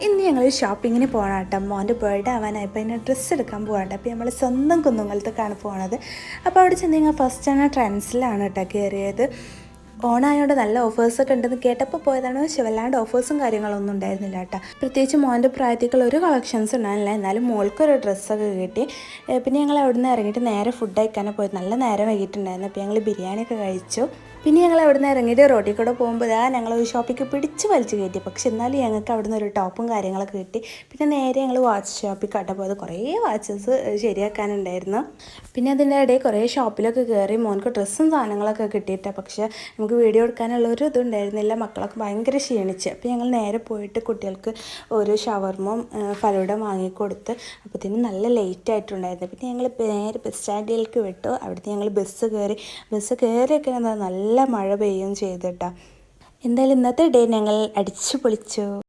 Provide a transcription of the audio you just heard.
ഇന്ന് ഞങ്ങൾ ഷോപ്പിങ്ങിന് പോകണം കേട്ടോ. മോൻ്റെ ബർത്ത്ഡേ ആവാനായപ്പോൾ അതിന് ഡ്രസ്സ് എടുക്കാൻ പോകണ്ട. അപ്പോൾ നമ്മൾ സ്വന്തം കുന്നുങ്ങലത്തേക്കാണ് പോണത്. അപ്പോൾ അവിടെ ചെന്ന് ഞങ്ങൾ ഫസ്റ്റ് ആണ് ട്രെൻഡ്സിലാണ് കേട്ടോ കയറിയത്. ഓണായതുകൊണ്ട് നല്ല ഓഫേഴ്സൊക്കെ ഉണ്ടെന്ന് കേട്ടപ്പോൾ പോയതാണ്. പക്ഷെ വല്ലാണ്ട് ഓഫേഴ്സും കാര്യങ്ങളൊന്നും ഉണ്ടായിരുന്നില്ല കേട്ടോ. പ്രത്യേകിച്ച് മോൻ്റെ പ്രായത്തേക്കുള്ള ഒരു കളക്ഷൻസ് ഉണ്ടായിരുന്നില്ല. എന്നാലും മോൾക്കൊരു ഡ്രസ്സൊക്കെ കിട്ടി. പിന്നെ ഞങ്ങൾ അവിടെ നിന്ന് ഇറങ്ങിയിട്ട് നേരെ ഫുഡ് കഴിക്കാനാണ് പോയത്. നല്ല നേരം വൈകിട്ടുണ്ടായിരുന്നു. അപ്പോൾ ഞങ്ങൾ ബിരിയാണിയൊക്കെ കഴിച്ചു. പിന്നെ ഞങ്ങൾ അവിടെ നിന്ന് ഇറങ്ങിയിട്ട് റോഡിൽ കൂടെ പോകുമ്പോൾ ഞങ്ങളൊരു ഷോപ്പിലേക്ക് പിടിച്ച് വലിച്ച് കയറ്റി. പക്ഷെ എന്നാലും ഞങ്ങൾക്ക് അവിടെ നിന്ന് ഒരു ടോപ്പും കാര്യങ്ങളൊക്കെ കിട്ടി. പിന്നെ നേരെ ഞങ്ങൾ വാച്ച് ഷോപ്പിൽ പോയത്. കുറേ വാച്ചസ് ശരിയാക്കാനുണ്ടായിരുന്നു. പിന്നെ അതിൻ്റെ ഇടയിൽ കുറേ ഷോപ്പിലൊക്കെ കയറി മോൾക്ക് ഡ്രസ്സും സാധനങ്ങളൊക്കെ കിട്ടിയിട്ടാണ്. പക്ഷേ നമുക്ക് വീഡിയോ എടുക്കാനുള്ള ഒരു ഇതും ഉണ്ടായിരുന്നില്ല. മക്കളൊക്കെ ഭയങ്കര ക്ഷീണിച്ച്. അപ്പോൾ ഞങ്ങൾ നേരെ പോയിട്ട് കുട്ടികൾക്ക് ഒരു ഷവർമ്മ ഫലൂഡ വാങ്ങിക്കൊടുത്ത്. അപ്പോഴത്തേനും നല്ല ലേറ്റ് ആയിട്ടുണ്ടായിരുന്നു. പിന്നെ ഞങ്ങൾ നേരെ ബസ് സ്റ്റാൻഡിലേക്ക് വിട്ടു. അവിടുത്തെ ഞങ്ങൾ ബസ് കയറിയൊക്കെ നല്ല മഴ പെയ്യുകയും ചെയ്തിട്ടാ. എന്തായാലും ഇന്നത്തെ ഡേ ഞങ്ങൾ അടിച്ചു പൊളിച്ചു.